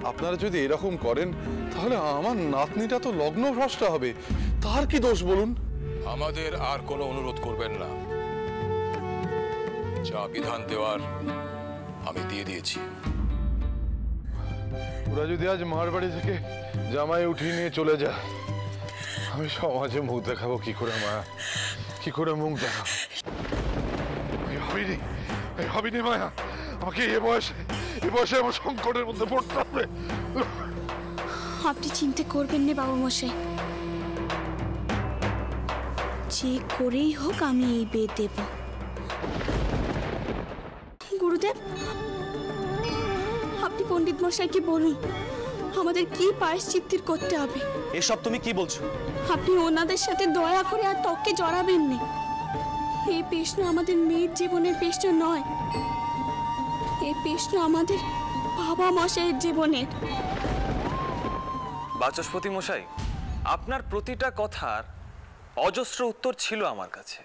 আপনারা যদি এরকম করেন তাহলে আমার নাতনিটা তো লগ্ন ভ্রষ্ট হবে। তার কি দোষ বলুন? আমাদের আর কোনো অনুরোধ করবেন না, যা বিধান দেওয়ার আমি দিয়ে দিয়েছি। ওরা যদি আজ মার বাড়ি থেকে জামাই উঠিয়ে নিয়ে চলে যায়, আমি সমাজে মুখ দেখাবো কি করে? মা, কি করে মুখ দেখাবো? ভাবিনি মায়া, আমাকে এ বয়সে আমার সংকটের মধ্যে পড়তে হবে। আপনি চিন্তা করবেন না বাবা মশাই, যে করেই হোক আমি এই বিয়ে দেব। গুরুদেব, আপনি পণ্ডিত মশাইকে বলুন আমাদের কি প্রায়শ্চিত্তির করতে হবে। এসব তুমি কি বলছো? আপনি ওনাদের সাথে দয়া করে আর তককে জড়াবেন না। এই প্রশ্ন আমাদের মেয়ের জীবনের প্রশ্ন নয়, এই প্রশ্ন আমাদের বাবা মশাইয়ের জীবনের। বাচস্পতি মশাই, আপনার প্রতিটা কথার অজস্র উত্তর ছিল আমার কাছে।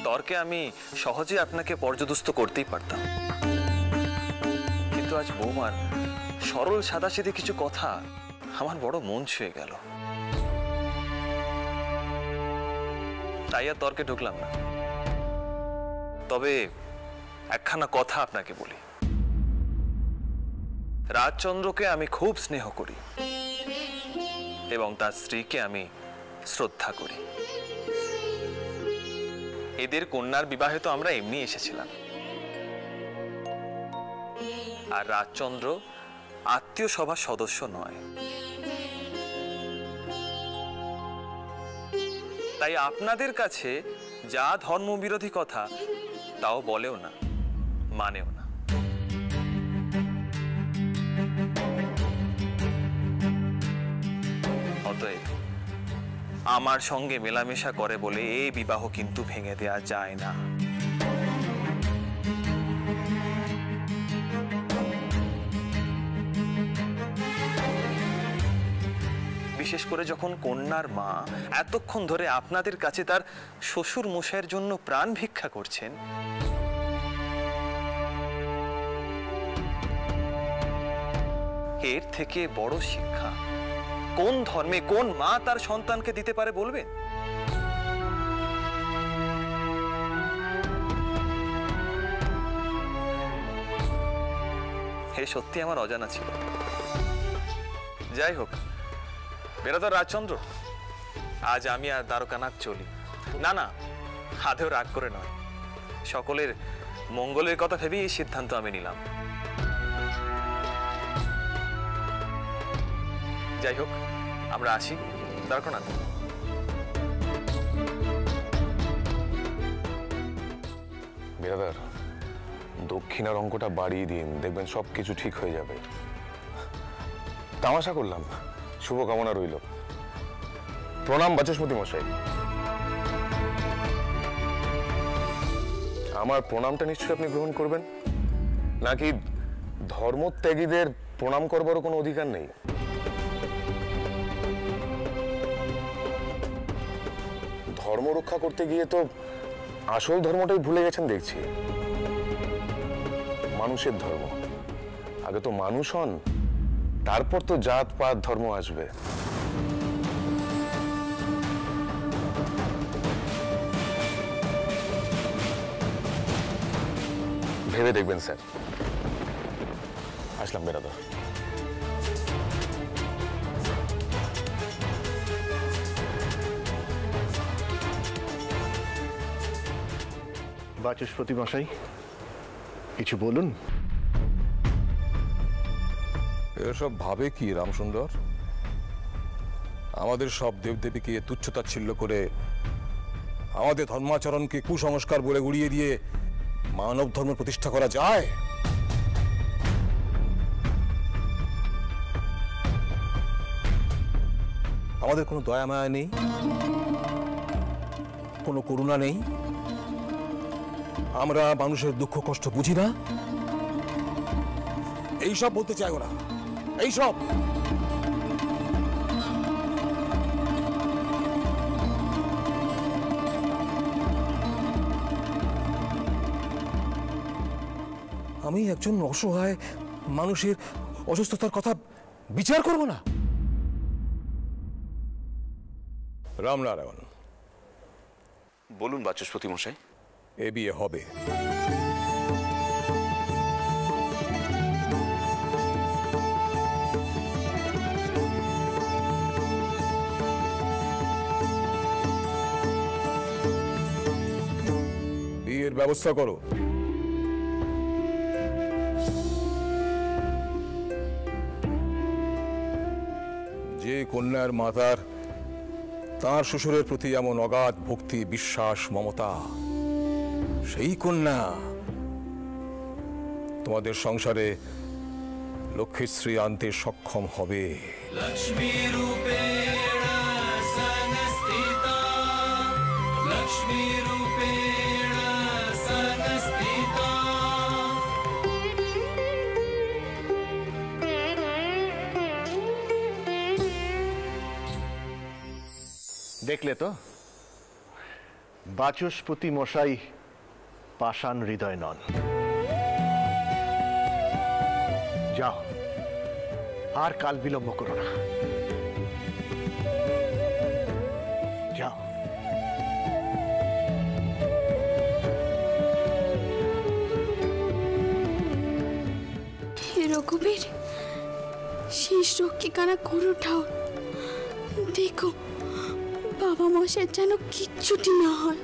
তর্কে আমি সহজে আপনাকে পর্যদস্ত করতেই পারতাম, কিন্তু আজ বৌমার সরল সাদাসিধে কিছু কথা আমার বড় মন ছুঁয়ে গেল, তাই আর তর্কে ঢুকলাম না। তবে একখানা কথা আপনাকে বলি, রাজচন্দ্রকে আমি খুব স্নেহ করি এবং তার স্ত্রীকে আমি শ্রদ্ধা করি। এদের কন্যার বিবাহে তো আমরা এমনি এসেছিলাম, আর রাজচন্দ্র আত্মীয় সভার সদস্য নয়। তাই আপনাদের কাছে যা ধর্মবিরোধী কথা তাও বলেও না, মানেও না। অতএব আমার সঙ্গে মেলামেশা করে বলে এই বিবাহ কিন্তু ভেঙে দেয়া যায় না। বিশেষ করে যখন কন্যার মা এতক্ষণ ধরে আপনাদের কাছে তার শ্বশুর মশাইয়ের জন্য প্রাণ ভিক্ষা করছেন, এর থেকে বড় শিক্ষা কোন ধর্মে কোন মা তার সন্তানকে দিতে পারে বলবেন? হে সত্যি আমার অজানা ছিল। যাই হোক, বেরাদর রাজচন্দ্র, আজ আমি আর দ্বারকানাথ চলি। না না, আদেও রাগ করে নয়, সকলের মঙ্গলের কথা ভেবেই এই সিদ্ধান্ত আমি নিলাম। যাই হোক, আমরা আসি দ্বারকানাথ। বিরাদার, দক্ষিণার অঙ্কটা বাড়িয়ে দিন, দেখবেন সবকিছু ঠিক হয়ে যাবে। তামাশা করলাম, শুভকামনা রইল। প্রণাম বাচস্পতি মশাই। আমার প্রণামটা নিশ্চয়ই আপনি গ্রহণ করবেন, নাকি ধর্মত্যাগীদের প্রণাম করবারও কোনো অধিকার নেই? ধর্ম রক্ষা করতে গিয়ে তো আসল ধর্মটাই ভুলে গেছেন দেখছি। মানুষের ধর্ম। আগে তো মানুষ হন, তারপর তো জাত পাত ধর্ম আসবে। ভেবে দেখবেন স্যার। আসলাম বেরাদর। বাচস্পতি মশাই, কিছু বলুন। এসব ভাবে কি রামসুন্দর? আমাদের সব দেবদেবীকে তুচ্ছতাচ্ছিল্য করে, আমাদের ধর্মাচরণকে কুসংস্কার বলে উড়িয়ে দিয়ে মানব ধর্ম প্রতিষ্ঠা করা যায়? আমাদের কোনো দয়া মায়া নেই, কোনো করুণা নেই, আমরা মানুষের দুঃখ কষ্ট বুঝি না, এইসব বলতে চাই ওরা। এইসব আমি একজন অসহায় মানুষের অসুস্থতার কথা বিচার করব না? রামনারায়ণ, বলুন বাচস্পতি মশাই। এ বিয়ে হবে। বিয়ের ব্যবস্থা করো। যে কন্যার মাতার তার শ্বশুরের প্রতি এমন অগাধ ভক্তি, বিশ্বাস, মমতা, সেই কন্যা তোমাদের সংসারে লক্ষ্মীশ্রী আনতে সক্ষম হবে। लक्ष्मी रूपेण संस्थिता लक्ष्मी रूपेण संस्थिता দেখলে তো, বাচস্পতি মশাই পাষাণ হৃদয় নন। যাও, আর কাল বিলম্ব করো না, যাও। হে রঘুবীর, শেষ রক্ষিকানা করো ঠাউর, দেখো বাবা মশাই যেন কিচ্ছুটি না হয়।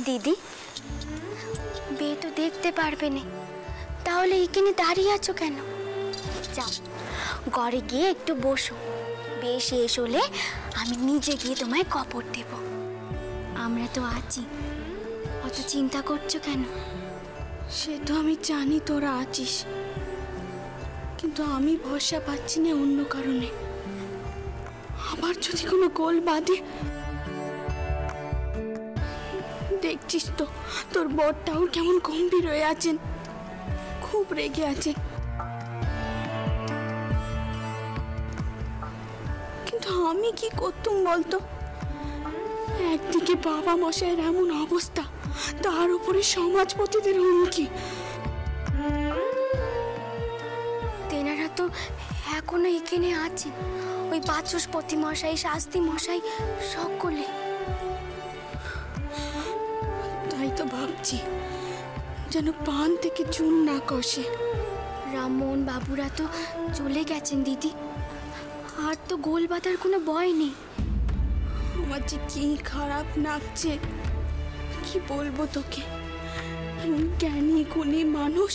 দিদি, বিয়ে তো দেখতে পারবে না, তাহলে এখানে দাঁড়িয়ে আছো কেন? যাও ঘরে গিয়ে একটু বসো, বিয়ে শেষ হলে আমি নিজে গিয়ে তোমায় কাপড় দেব। আমরা তো আছি, অত চিন্তা করছো কেন? সে তো আমি জানি তোরা আছিস, কিন্তু আমি ভরসা পাচ্ছি না অন্য কারণে। আবার যদি কোনো গোল বাঁধে। দেখছিস তো তোর বরটাও কেমন গম্ভীর হয়ে আছেন, খুব রেগে আছেন। কিন্তু আমি কি করতুম বলতো? একদিকে বাবা মশাইয়ের এমন অবস্থা, তার উপরে সমাজপতিদের হুমকি। তেনারা তো এখনো এখানে আছেন, ওই বাচস্পতি মশাই, শাস্তি মশাই, সকলে। তাই তো ভাবছি যেন পান থেকে চুন না কষে। রামমোহন বাবুরা তো চলে গেছেন দিদি, আর তো গোল বাঁধার কোনো ভয় নেই। আমার যে কি খারাপ লাগছে, কি বলবো তোকে। এমন জ্ঞানী গুণী মানুষ,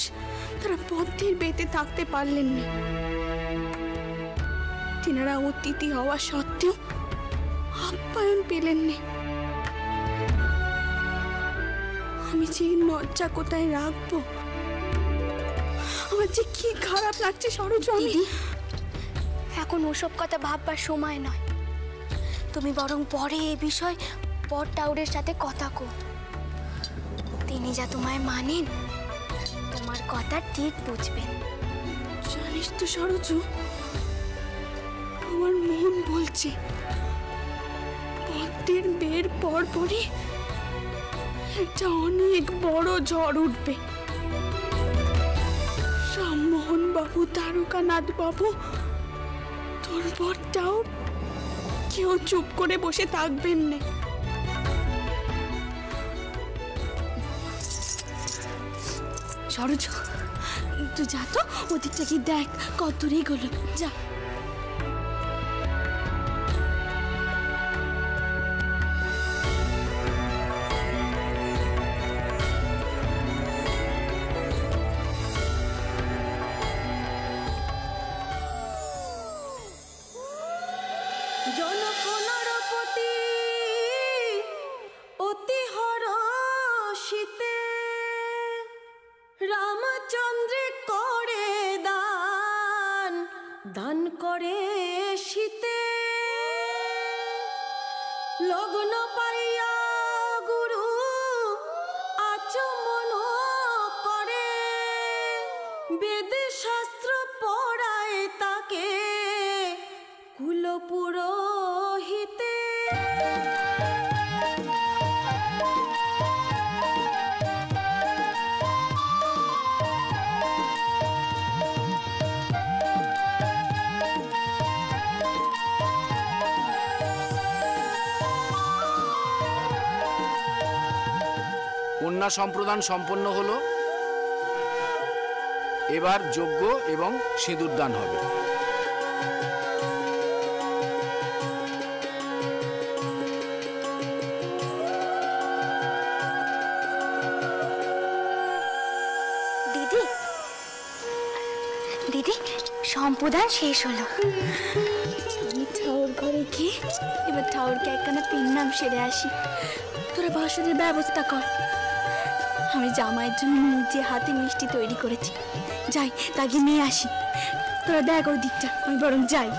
তারা পথের বেঁধে থাকতে পারলেন না। তিনারা অতিথি হওয়া সত্ত্বেও আপ্যায়ন পেলেন না। আমি যে লজ্জা কোথায় রাখবো? আমার যে কি খারাপ লাগছে সরোজ। দিদি, এখন ওসব কথা ভাববার সময় নয়, তুমি বরং পরে এ বিষয় বর টাউরের সাথে কথা কো। তিনি যা তোমায় মানেন, তোমার কথা ঠিক বুঝবেন। জানিস তো সরোজু, আমার মন বলছে পদ্মের বের পরপরই একটা অনেক বড় ঝড় উঠবে। রামমোহন বাবু, দ্বারকানাথ বাবু, তোর বরটাও কেউ চুপ করে বসে থাকবেন না। সরোজ, তুই যা তো ওদিকটা কি দেখ কত দূরে গেল, যা। জনকনরপতি অতি হরষিতে রামচন্দ্রে করে দান, দান করে শীতে লগ্ন পাইয়া গুরু আচমন করে, বেদ শাস্ত্র পড়ায় তাকে কুলপুরোহিতে। কন্যা সম্প্রদান সম্পন্ন হলো, এবার যজ্ঞ এবং সিঁদুরদান হবে। দিদি, দিদি, সম্প্রদান শেষ হলো। আমি ঠাউর ঘরে গিয়ে এবার ঠাউরকে একখানা পিন্নাম সেরে আসি। তোরা বাসনের ব্যবস্থা কর। আমি জামাইয়ের জন্য নিজে হাতে মিষ্টি তৈরি করেছি, যাই তাকে নিয়ে আসি। তোরা দেখ ওই দিকটা, আমি বরং যাই।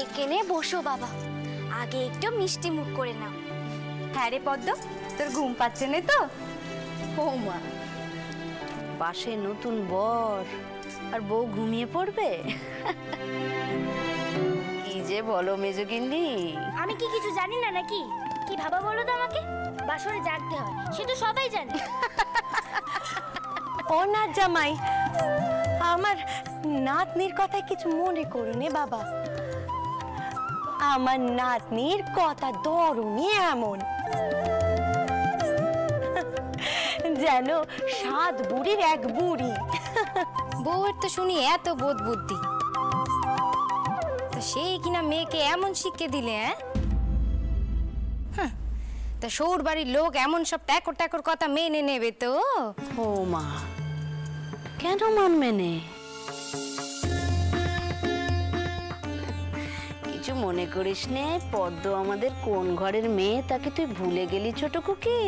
এখানে বসো বাবা, আগে একটু মিষ্টি মুখ করে নাও। হ্যাঁ রে পদ্ম, তোর ঘুম পাচ্ছে না তো? ও মা, পাশে নতুন বর আর বউ ঘুমিয়ে পড়বে? কি যে বলো মেজগিন্নি। আমি কি কিছু জানি না নাকি? কি ভাবা বলো তো আমাকে? বাসরে জাগতে হয়, সে তো সবাই জানে। ও না জামাই, আমার নাতনির কথায় কিছু মনে করো নে বাবা। আমার নাতনির কথা ধরুনি এমন, যেন 7 বুড়ির 1 বুড়ি। বউয়ের তো শুনি এত বোধ বুদ্ধি, তা সেই কিনা মেয়েকে এমন শিক্ষে দিলে। হ্যাঁ, তা সৌর বাড়ির লোক এমন সব ট্যাকর ট্যাকর কথা মেনে নেবে তো? ও মা, কেন মানবে নে? কিছু মনে করিস নে, পদ্ম আমাদের কোন ঘরের মেয়ে তাকে তুই ভুলে গেলি ছোট খুকি?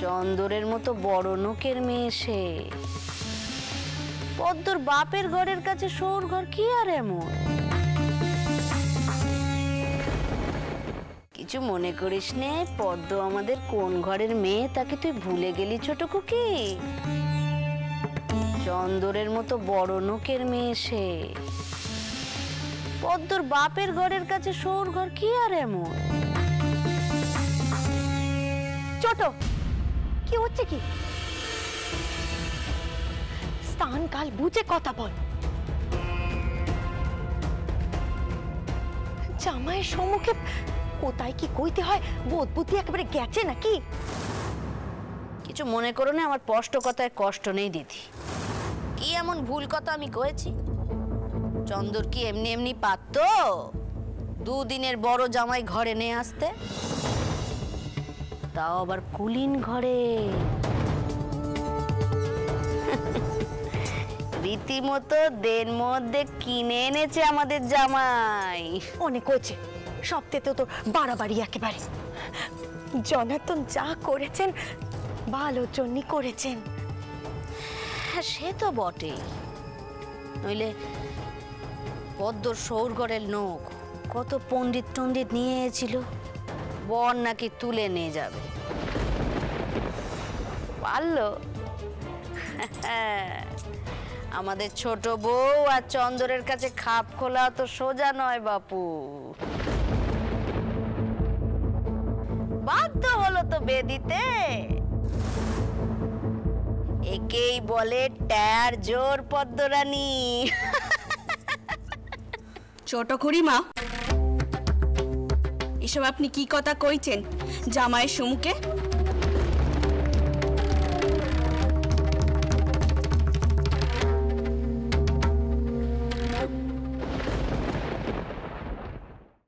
চন্দরের মতো বড় নোকের মেয়ে সে। পদ্মর বাপের ঘরের কাছে সৌর ঘর কি আর এমন? কিছু মনে করিস নে, পদ্ম আমাদের কোন ঘরের মেয়ে তাকে তুই ভুলে গেলি ছোট খুকি? চন্দরের মতো বড় নোকের মেয়ে সে। পদ্মর বাপের ঘরের কাছে সৌর ঘর কি আর এমন? ছোট, কি হচ্ছে কি? স্থান কাল বুঝে কথা বল। জামাইয়ের সম্মুখে কোথায় কি কইতে হয় বোধ বুদ্ধি একেবারে গেছে নাকি? কিছু মনে করো না, আমার স্পষ্ট কথায় কষ্ট নেই দিদি। কি এমন ভুল কথা আমি কয়েছি? চন্দর কি এমনি এমনি পারতো 2 দিনের বড় জামাই ঘরে নিয়ে আসতে? তাও আবার কুলিন ঘরে। রীতিমতো দেন মধ্যে কিনে এনেছে আমাদের জামাই। অনেক হয়েছে, সবথেকে তো বাড়াবাড়ি একেবারে। জনাতন যা করেছেন ভালোর জন্যই করেছেন। সে তো বটেই, নইলে পদ্মর সৌরগড়ের লোক কত পণ্ডিত টণ্ডিত নিয়ে এসেছিল, বর নাকি তুলে নিয়ে যাবে। পারলো? আমাদের ছোট বউ আর চন্দরের কাছে খাপ খোলা তো সোজা নয় বাপু। বাধ্য হলো তো বেদিতে। একেই বলে ট্যার জোর পদ্মরানী। ছোট খুড়িমা, এসব আপনি কি কথা কইছেন জামাইয়ের সম্মুখে?